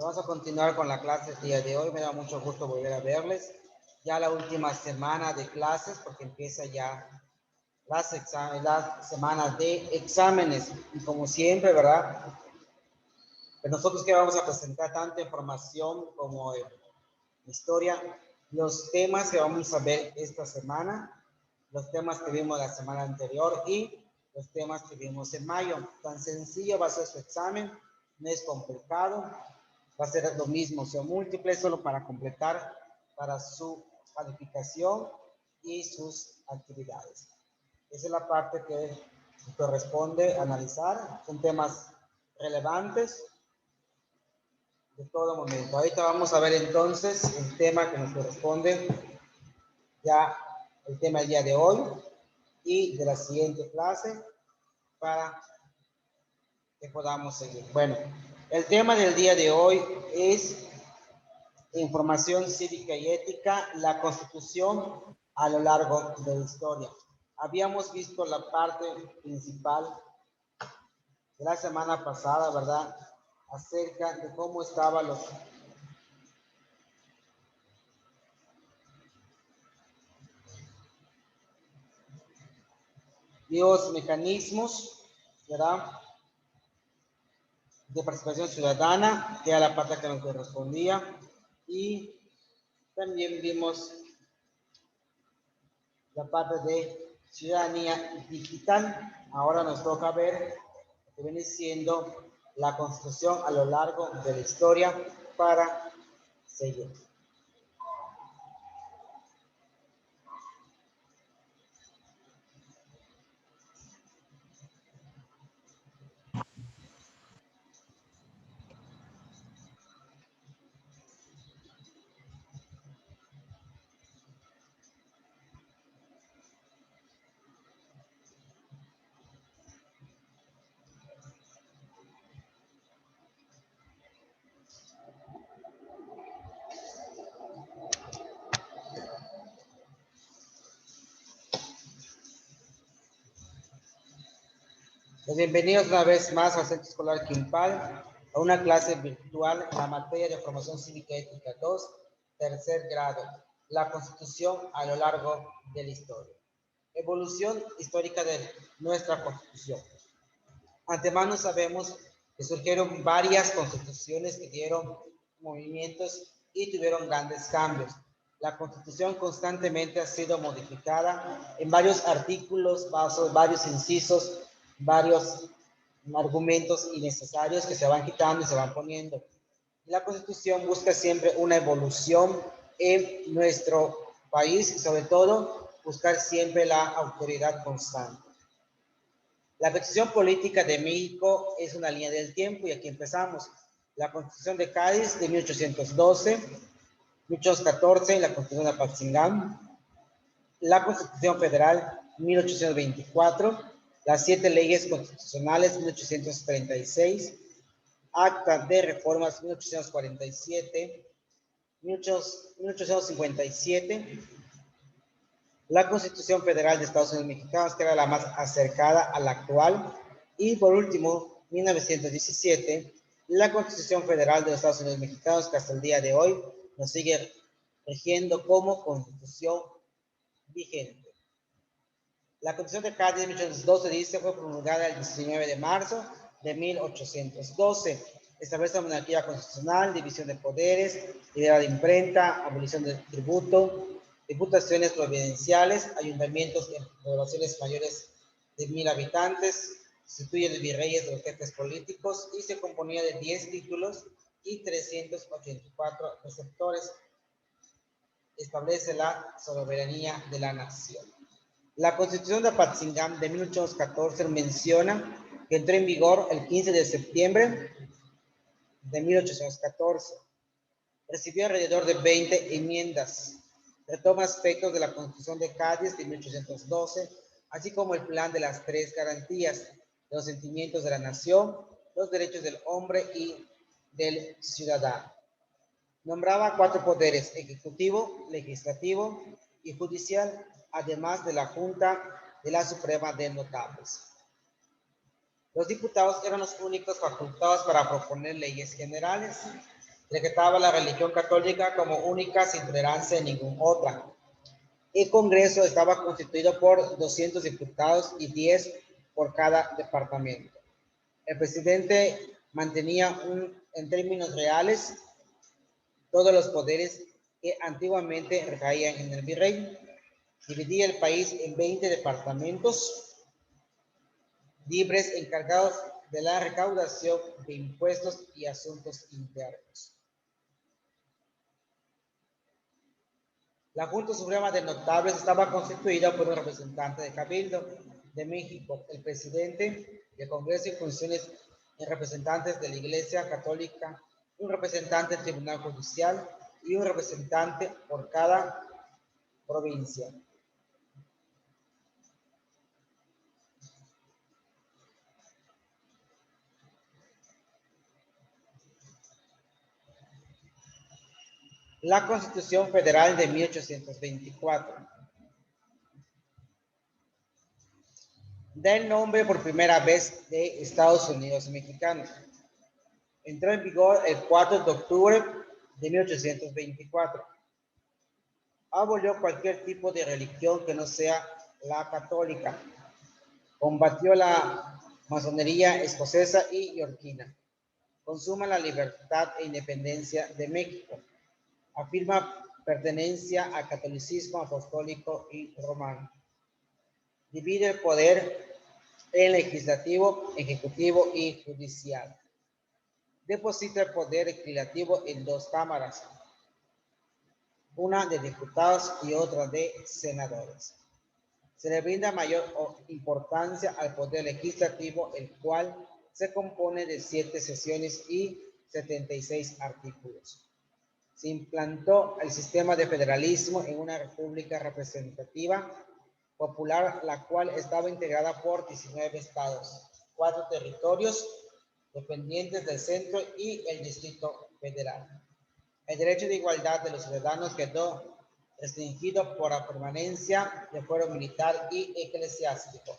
Vamos a continuar con la clase del día de hoy. Me da mucho gusto volver a verles. Ya la última semana de clases, porque empieza ya las semanas de exámenes. Y como siempre, ¿verdad? Pues nosotros que vamos a presentar tanta información como historia, los temas que vamos a ver esta semana, los temas que vimos la semana anterior y los temas que vimos en mayo. Tan sencillo va a ser su examen, no es complicado. Va a ser lo mismo, son múltiples solo para completar para su calificación y sus actividades. Esa es la parte que corresponde analizar. Son temas relevantes de todo momento. Ahorita vamos a ver entonces el tema que nos corresponde, ya el tema del día de hoy y de la siguiente clase para que podamos seguir. Bueno, el tema del día de hoy es información cívica y ética, la Constitución a lo largo de la historia. Habíamos visto la parte principal de la semana pasada, ¿verdad? Acerca de cómo estaban los mecanismos, ¿verdad? De participación ciudadana, que era la parte que nos correspondía, y también vimos la parte de ciudadanía digital. Ahora nos toca ver lo que viene siendo la Constitución a lo largo de la historia para seguir. Bienvenidos una vez más al Centro Escolar Quimpal, a una clase virtual en la materia de Formación Cívica y Ética 2, tercer grado, la Constitución a lo largo de la historia. Evolución histórica de nuestra Constitución. Antemano sabemos que surgieron varias constituciones que dieron movimientos y tuvieron grandes cambios. La Constitución constantemente ha sido modificada en varios artículos, varios incisos, varios argumentos innecesarios que se van quitando y se van poniendo. La Constitución busca siempre una evolución en nuestro país y sobre todo buscar siempre la autoridad constante. La Constitución Política de México es una línea del tiempo y aquí empezamos. La Constitución de Cádiz de 1812, 1814, la Constitución de Apatzingán, la Constitución Federal 1824, las 7 leyes constitucionales 1836, Acta de Reformas 1847, 1857, la Constitución Federal de Estados Unidos Mexicanos, que era la más acercada a la actual, y por último, 1917, la Constitución Federal de los Estados Unidos Mexicanos, que hasta el día de hoy nos sigue rigiendo como Constitución vigente. La Constitución de Cádiz de 1812 dice fue promulgada el 19 de marzo de 1812. Establece la monarquía constitucional, división de poderes, libertad de imprenta, abolición del tributo, diputaciones providenciales, ayuntamientos en poblaciones mayores de 1000 habitantes, sustituye los virreyes de los jefes políticos y se componía de 10 títulos y 384 receptores. Establece la soberanía de la nación. La Constitución de Apatzingán de 1814 menciona que entró en vigor el 15 de septiembre de 1814. Recibió alrededor de 20 enmiendas. Retoma aspectos de la Constitución de Cádiz de 1812, así como el plan de las 3 garantías, de los sentimientos de la nación, los derechos del hombre y del ciudadano. Nombraba 4 poderes: ejecutivo, legislativo y judicial, además de la Junta de la Suprema de Notables. Los diputados eran los únicos facultados para proponer leyes generales. decretaba la religión católica como única sin tolerancia en ninguna otra. El Congreso estaba constituido por 200 diputados y 10 por cada departamento. El presidente mantenía en términos reales todos los poderes que antiguamente recaían en el virrey. Dividía el país en 20 departamentos libres encargados de la recaudación de impuestos y asuntos internos. La Junta Suprema de Notables estaba constituida por un representante de Cabildo de México, el presidente del Congreso y funciones de representantes de la Iglesia Católica, un representante del Tribunal Judicial y un representante por cada provincia. La Constitución Federal de 1824 da el nombre por primera vez de Estados Unidos Mexicanos. Entró en vigor el 4 de octubre de 1824. Abolió cualquier tipo de religión que no sea la católica. Combatió la masonería escocesa y yorkina. Consuma la libertad e independencia de México. Afirma pertenencia al catolicismo apostólico y romano. Divide el poder en legislativo, ejecutivo y judicial. Deposita el poder legislativo en dos cámaras, una de diputados y otra de senadores. Se le brinda mayor importancia al poder legislativo, el cual se compone de 7 sesiones y 76 artículos. Se implantó el sistema de federalismo en una república representativa popular, la cual estaba integrada por 19 estados, 4 territorios dependientes del centro y el Distrito Federal. El derecho de igualdad de los ciudadanos quedó restringido por la permanencia de fuero militar y eclesiástico.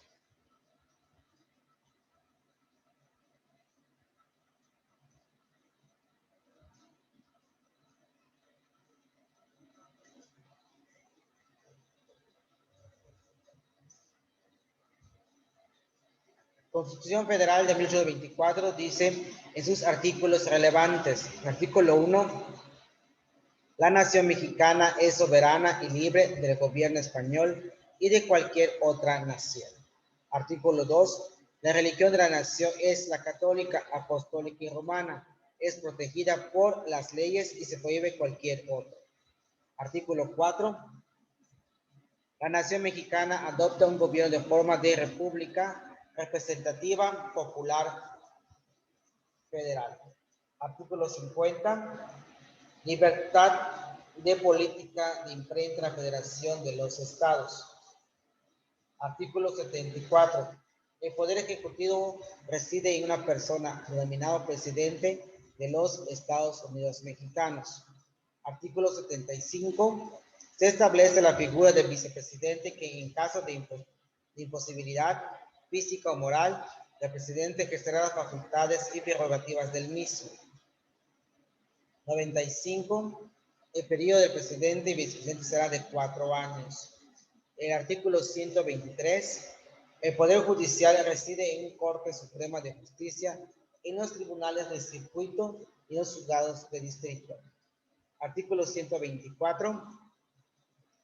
Constitución Federal de 1824 dice en sus artículos relevantes, artículo 1, la nación mexicana es soberana y libre del gobierno español y de cualquier otra nación. Artículo 2, la religión de la nación es la católica, apostólica y romana. Es protegida por las leyes y se prohíbe cualquier otra. Artículo 4, la nación mexicana adopta un gobierno de forma de república representativa, popular, federal. Artículo 50. Libertad de política de imprenta en la Federación de los Estados. Artículo 74. El Poder Ejecutivo reside en una persona denominado presidente de los Estados Unidos Mexicanos. Artículo 75. Se establece la figura del vicepresidente que en caso de imposibilidad física o moral, el presidente ejercerá las facultades y prerrogativas del mismo. 95. El periodo del presidente y vicepresidente será de 4 años. El artículo 123. El Poder Judicial reside en una Corte Suprema de Justicia, en los tribunales de circuito y los juzgados de distrito. Artículo 124.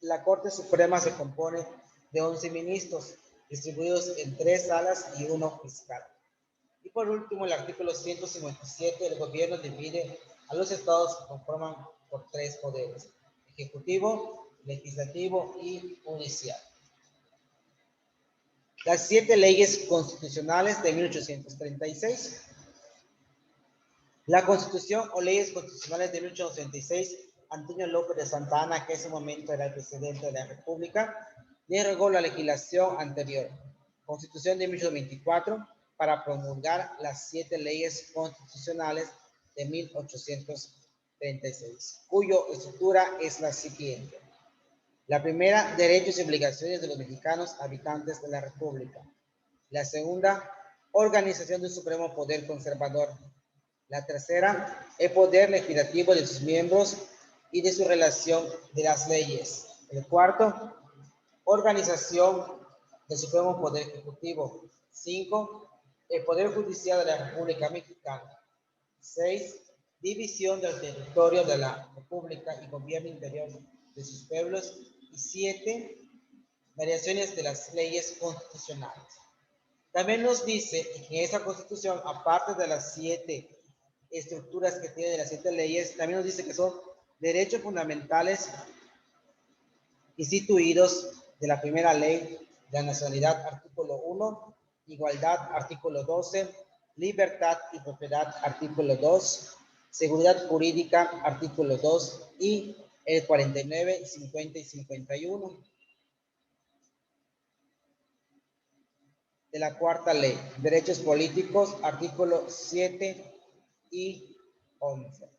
La Corte Suprema se compone de 11 ministros, distribuidos en 3 salas y 1 fiscal. Y por último, el artículo 157, el gobierno divide a los estados que conforman por 3 poderes: ejecutivo, legislativo y judicial. Las 7 leyes constitucionales de 1836. La Constitución o leyes constitucionales de 1836, Antonio López de Santa Anna, que en ese momento era el presidente de la República, derogó la legislación anterior, Constitución de 1824, para promulgar las 7 leyes constitucionales de 1836, cuyo estructura es la siguiente. La primera, derechos y obligaciones de los mexicanos habitantes de la República. La segunda, organización del Supremo Poder Conservador. La tercera, el poder legislativo de sus miembros y de su relación de las leyes. El cuarto, organización del Supremo Poder Ejecutivo. 5. El Poder Judicial de la República Mexicana. 6. División del territorio de la República y gobierno interior de sus pueblos. Y 7. Variaciones de las leyes constitucionales. También nos dice que esa constitución, aparte de las 7 estructuras que tiene de las 7 leyes, también nos dice que son derechos fundamentales instituidos de la primera ley de la nacionalidad, artículo 1, igualdad, artículo 12, libertad y propiedad, artículo 2, seguridad jurídica, artículo 2, y el 49, 50 y 51 de la cuarta ley, derechos políticos, artículo 7 y 11.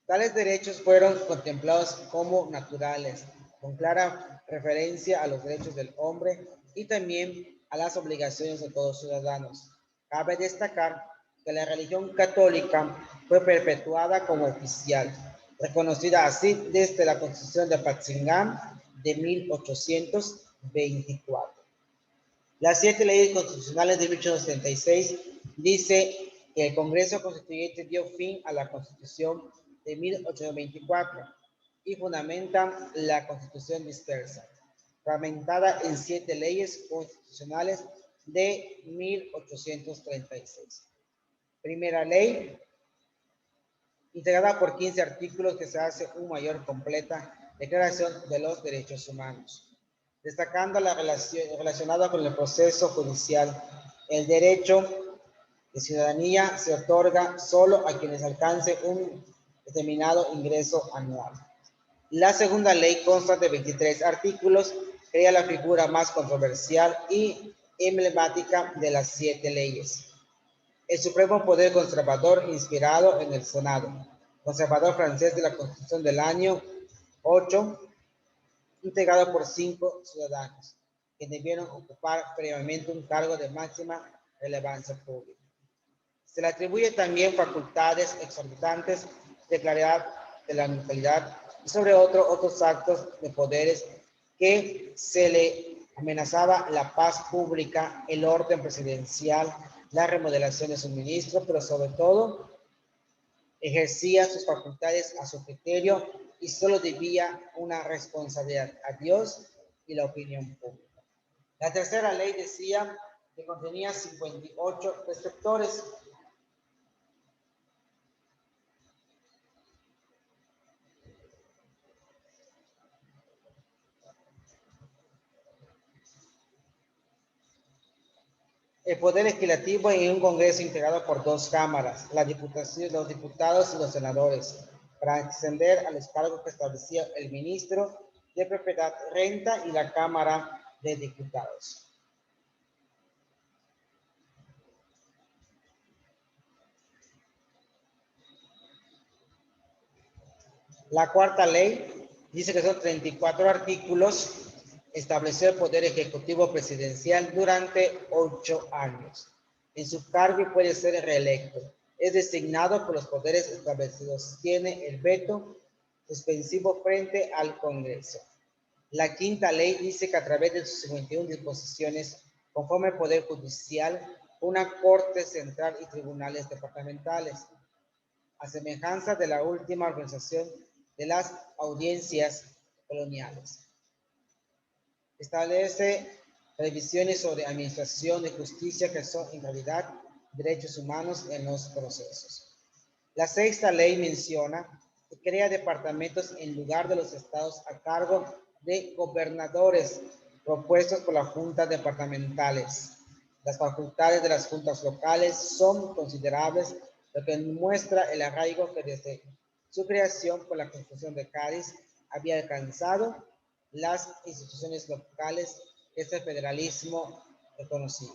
Tales derechos fueron contemplados como naturales, con clara referencia a los derechos del hombre y también a las obligaciones de todos los ciudadanos. Cabe destacar que la religión católica fue perpetuada como oficial, reconocida así desde la Constitución de Apatzingán de 1824. Las 7 leyes constitucionales de 1876 dice que el Congreso Constituyente dio fin a la Constitución de 1824 y fundamenta la Constitución dispersa, fragmentada en 7 leyes constitucionales de 1836. Primera ley, integrada por 15 artículos que se hace una mayor completa declaración de los derechos humanos. Destacando la relación relacionada con el proceso judicial, el derecho de ciudadanía se otorga solo a quienes alcancen un determinado ingreso anual. La segunda ley consta de 23 artículos, crea la figura más controversial y emblemática de las 7 leyes. El Supremo Poder Conservador, inspirado en el Senado, conservador francés de la Constitución del año 8, integrado por 5 ciudadanos, que debieron ocupar previamente un cargo de máxima relevancia pública. Se le atribuye también facultades exorbitantes de claridad de la neutralidad y sobre otros actos de poderes que se le amenazaba la paz pública, el orden presidencial, la remodelación de suministro, pero sobre todo ejercía sus facultades a su criterio y solo debía una responsabilidad a Dios y la opinión pública. La tercera ley decía que contenía 58 receptores. El poder legislativo en un Congreso integrado por 2 cámaras, la Diputación, los diputados y los senadores, para ascender a los cargos que establecía el ministro de Propiedad, Renta y la Cámara de Diputados. La cuarta ley dice que son 34 artículos, estableció el poder ejecutivo presidencial durante 8 años. En su cargo puede ser reelecto. Es designado por los poderes establecidos. Tiene el veto suspensivo frente al Congreso. La quinta ley dice que a través de sus 51 disposiciones, conforme al Poder Judicial, una Corte Central y tribunales departamentales, a semejanza de la última organización de las audiencias coloniales. Establece previsiones sobre administración de justicia que son en realidad derechos humanos en los procesos. La sexta ley menciona que crea departamentos en lugar de los estados a cargo de gobernadores propuestos por las juntas departamentales. Las facultades de las juntas locales son considerables, lo que muestra el arraigo que desde su creación por la Constitución de Cádiz había alcanzado las instituciones locales que este federalismo reconocía.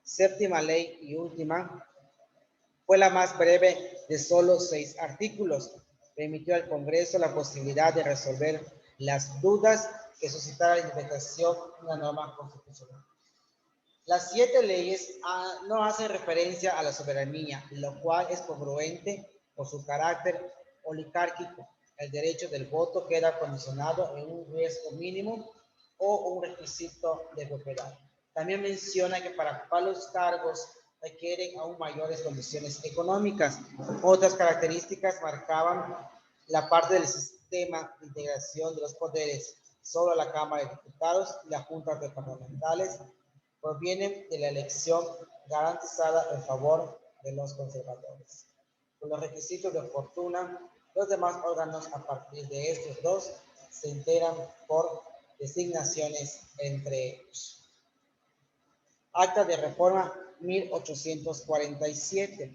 Séptima ley y última, fue la más breve de solo 6 artículos. Permitió al Congreso la posibilidad de resolver las dudas que suscitara la interpretación de una norma constitucional. Las 7 leyes no hacen referencia a la soberanía, lo cual es congruente por su carácter oligárquico. El derecho del voto queda condicionado en un riesgo mínimo o un requisito de propiedad. También menciona que para ocupar los cargos requieren aún mayores condiciones económicas. Otras características marcaban la parte del sistema de integración de los poderes. Solo la Cámara de Diputados y las juntas departamentales provienen de la elección garantizada en favor de los conservadores. Con los requisitos de fortuna, los demás órganos a partir de estos dos se integran por designaciones entre ellos. Acta de Reforma 1847.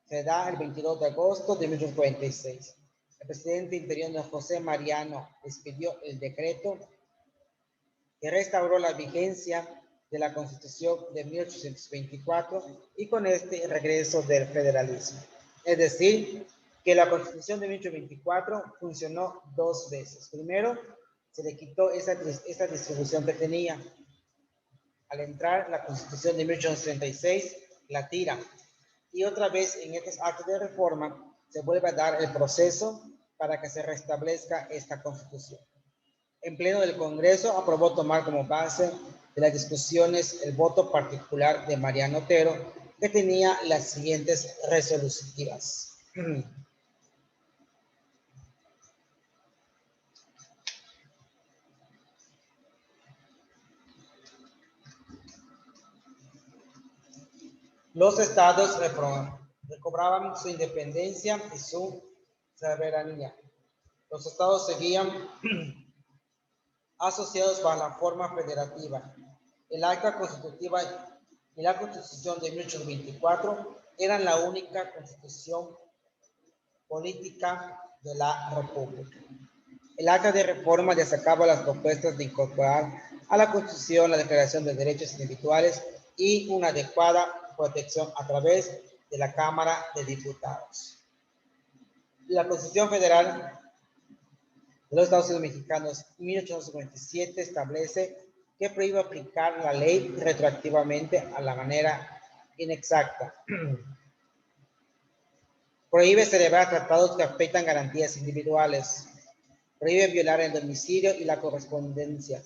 Se da el 22 de agosto de 1846. El presidente interino José Mariano expidió el decreto que restauró la vigencia de la Constitución de 1824 y con este regreso del federalismo. Es decir, que la Constitución de 1824 funcionó 2 veces. Primero, se le quitó esa distribución que tenía. Al entrar la Constitución de 1836, la tira. Y otra vez en estos actos de reforma se vuelve a dar el proceso para que se restablezca esta Constitución. En pleno del Congreso aprobó tomar como base de las discusiones el voto particular de Mariano Otero, que tenía las siguientes resolutivas. Los estados recobraban su independencia y su soberanía. Los estados seguían asociados bajo la forma federativa. El acta constitutiva y la Constitución de 1824 eran la única constitución política de la República. El acta de reforma destacaba las propuestas de incorporar a la Constitución la Declaración de Derechos Individuales y una adecuada protección a través de la Cámara de Diputados. La Constitución Federal de los Estados Unidos Mexicanos 1857 establece que prohíbe aplicar la ley retroactivamente a la manera inexacta. Prohíbe celebrar tratados que afectan garantías individuales. Prohíbe violar el domicilio y la correspondencia.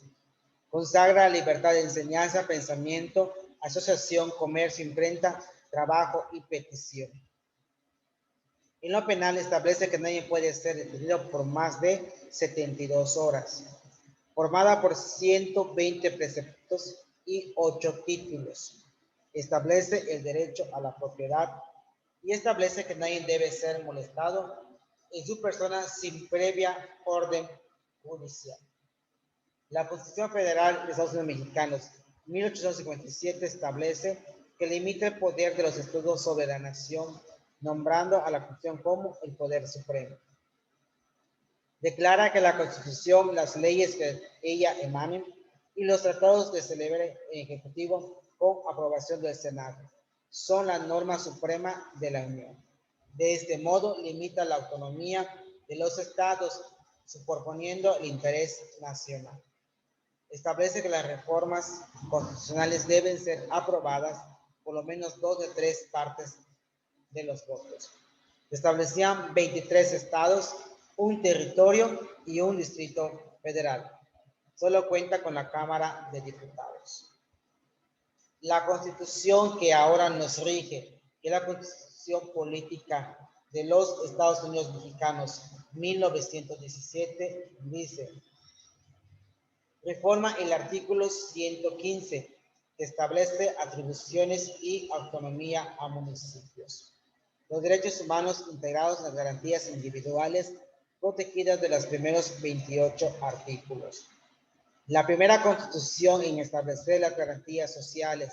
Consagra libertad de enseñanza, pensamiento, asociación, comercio, imprenta, trabajo y petición. En lo penal establece que nadie puede ser detenido por más de 72 horas. Formada por 120 preceptos y 8 títulos. Establece el derecho a la propiedad y establece que nadie debe ser molestado en su persona sin previa orden judicial. La Constitución Federal de los Estados Unidos Mexicanos 1857 establece que limita el poder de los estados sobre la nación, nombrando a la Constitución como el poder supremo. Declara que la Constitución, las leyes que ella emanen y los tratados que celebre el Ejecutivo con aprobación del Senado son la norma suprema de la Unión. De este modo, limita la autonomía de los estados, superponiendo el interés nacional. Establece que las reformas constitucionales deben ser aprobadas por lo menos 2 de 3 partes de los votos. Establecían 23 estados, un territorio y un distrito federal. Solo cuenta con la Cámara de Diputados. La Constitución que ahora nos rige, que es la Constitución Política de los Estados Unidos Mexicanos 1917, dice: reforma el artículo 115, que establece atribuciones y autonomía a municipios. Los derechos humanos integrados en las garantías individuales protegidas de los primeros 28 artículos. La primera constitución en establecer las garantías sociales,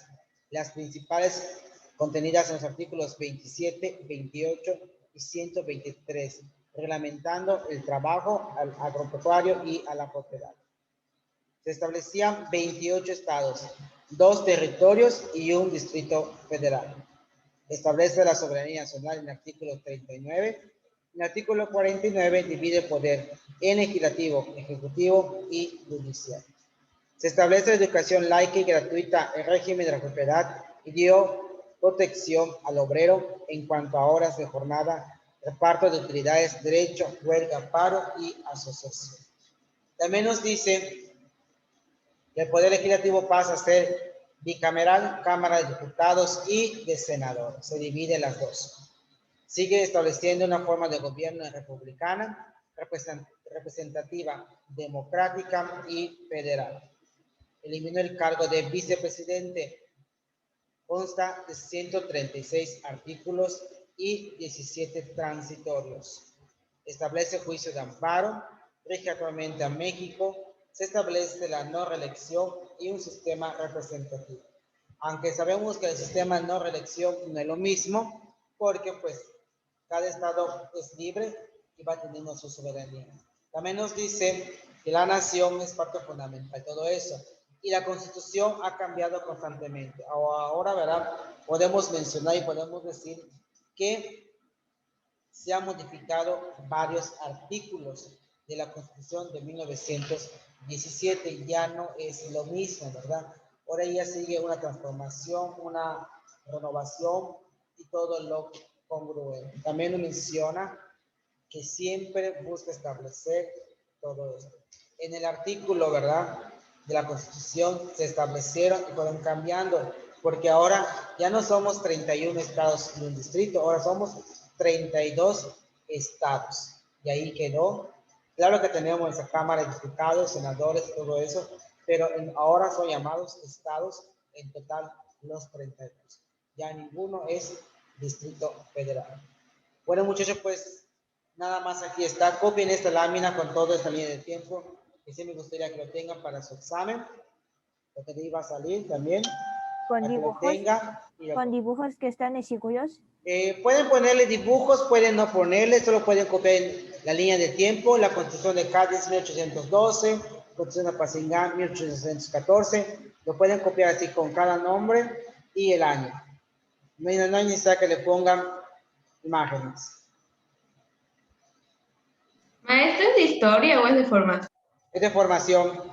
las principales contenidas en los artículos 27, 28 y 123, reglamentando el trabajo al agropecuario y a la propiedad. Se establecían 28 estados, 2 territorios y un distrito federal. Establece la soberanía nacional en el artículo 39. En el artículo 49 divide el poder en legislativo, ejecutivo y judicial. Se establece la educación laica y gratuita, el régimen de la propiedad y dio protección al obrero en cuanto a horas de jornada, reparto de utilidades, derecho, huelga, paro y asociación. También nos dice que el Poder Legislativo pasa a ser bicameral, Cámara de Diputados y de Senadores. Se divide en las dos. Sigue estableciendo una forma de gobierno republicana, representativa, democrática y federal. Eliminó el cargo de vicepresidente. Consta de 136 artículos y 17 transitorios. Establece juicio de amparo, rige actualmente a México, se establece la no reelección y un sistema representativo. Aunque sabemos que el sistema de no reelección no es lo mismo, porque pues cada estado es libre y va teniendo su soberanía. También nos dice que la nación es parte fundamental de todo eso. Y la Constitución ha cambiado constantemente. Ahora, ¿verdad? Podemos mencionar y podemos decir que se han modificado varios artículos de la Constitución de 1917. Ya no es lo mismo, ¿verdad? Ahora ya sigue una transformación, una renovación y todo lo congruente. También menciona que siempre busca establecer todo esto. En el artículo, ¿verdad?, de la Constitución se establecieron y fueron cambiando, porque ahora ya no somos 31 estados y un distrito, ahora somos 32 estados. Y ahí quedó. Claro que tenemos esa Cámara de Diputados, senadores, todo eso, pero ahora son llamados estados, en total los 32. Ya ninguno es distrito federal. Bueno, muchachos, pues nada más aquí está. Copien esta lámina con toda esta línea de tiempo. Que sí me gustaría que lo tengan para su examen. Lo que iba a salir también. Con dibujos, con dibujos que están exiguos. Pueden ponerle dibujos, pueden no ponerle, solo pueden copiar la línea de tiempo. La Constitución de Cádiz 1812, Constitución de Apatzingán 1814. Lo pueden copiar así con cada nombre y el año. No hay necesidad que le pongan imágenes. ¿Maestro es de historia o es de formación? Es de formación.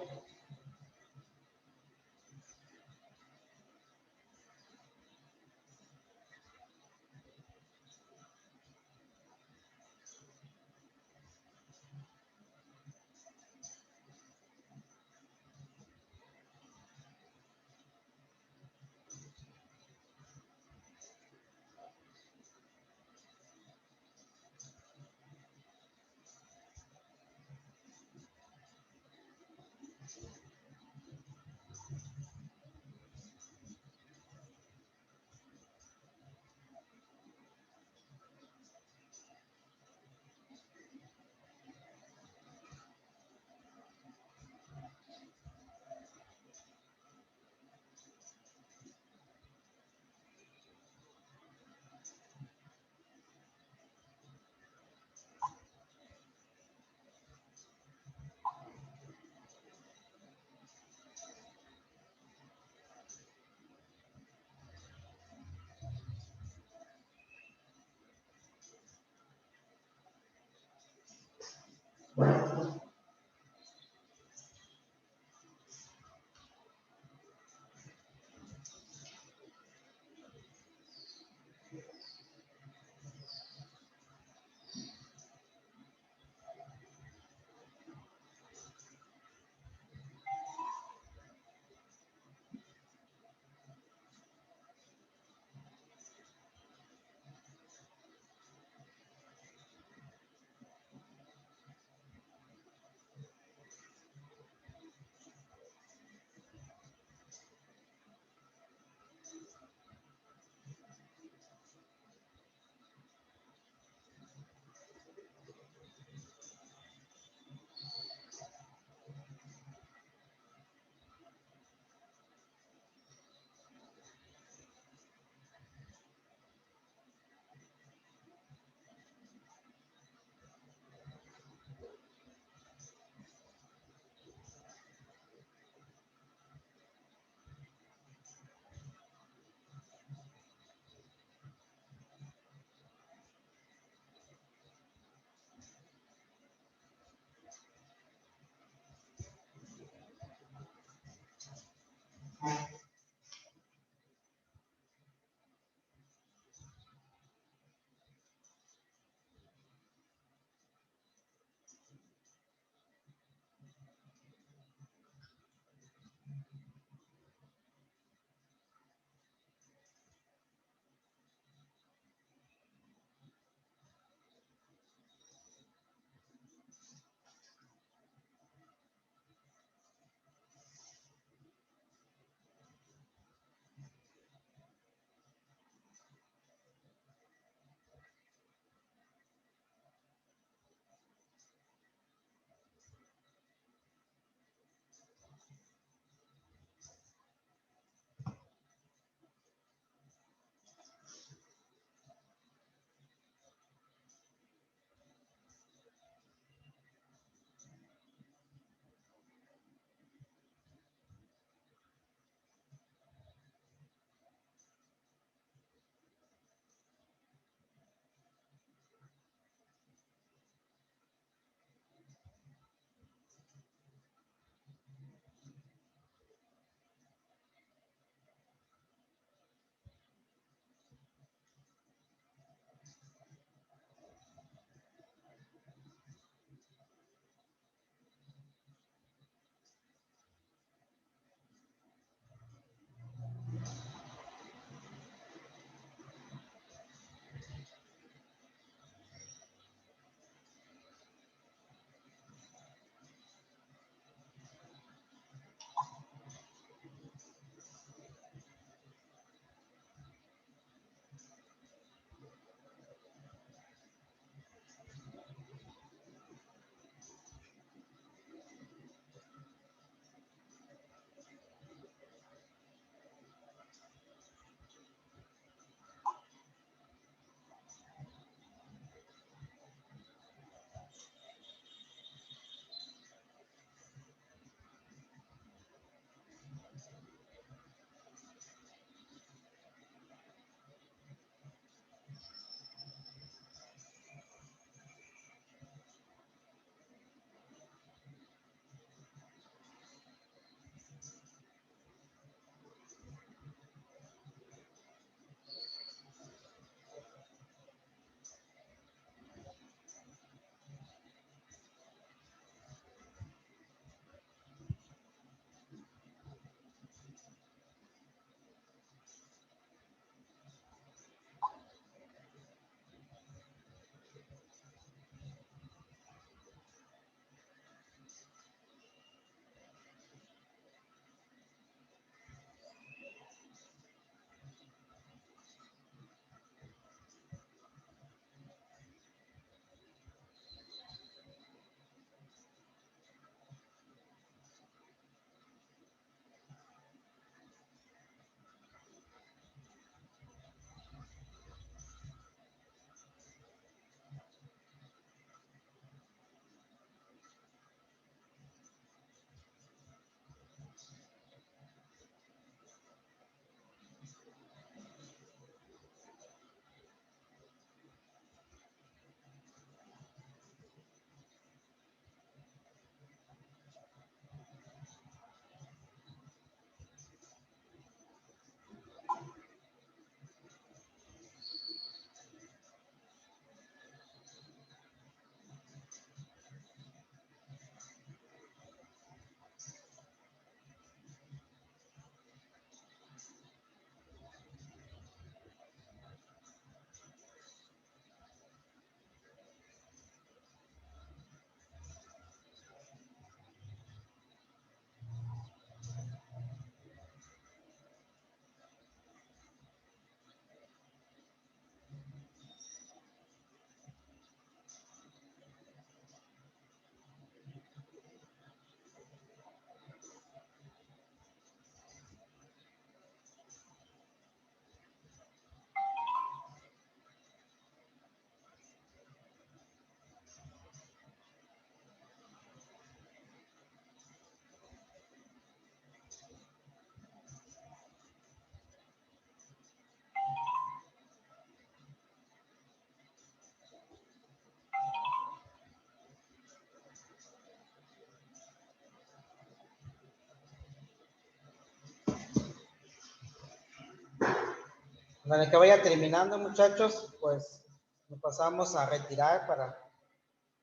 Bueno, que vaya terminando, muchachos, pues nos pasamos a retirar para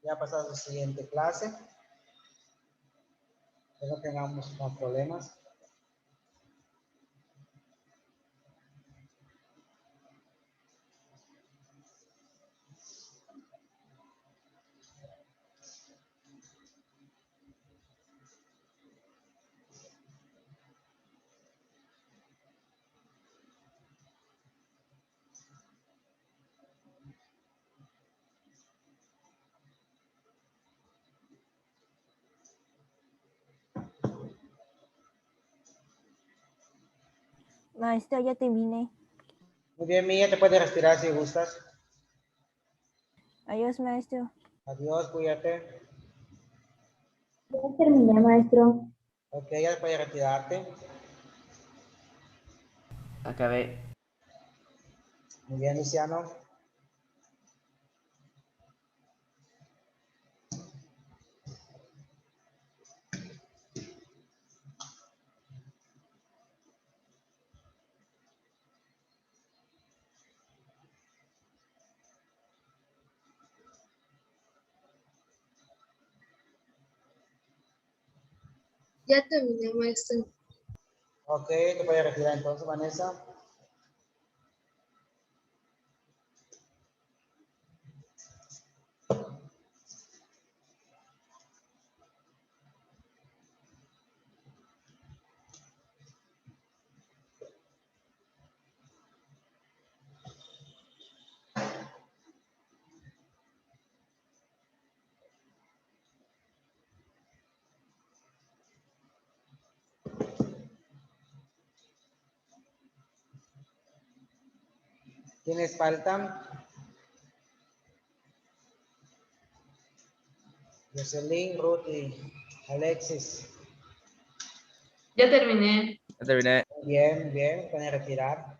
ya pasar a la siguiente clase. Que no tengamos más problemas. Maestro, ya terminé. Muy bien, Mía, te puedes retirar si gustas. Adiós, maestro. Adiós, cuídate. Ya terminé, maestro. Ok, ya puedes retirarte. Acabé. Muy bien, Luciano. Ya terminé, maestro. Ok, te puedes retirar entonces, Vanessa. ¿Quiénes faltan? Jocelyn, Ruth y Alexis. Ya terminé. Ya terminé. Bien, bien, pueden retirar.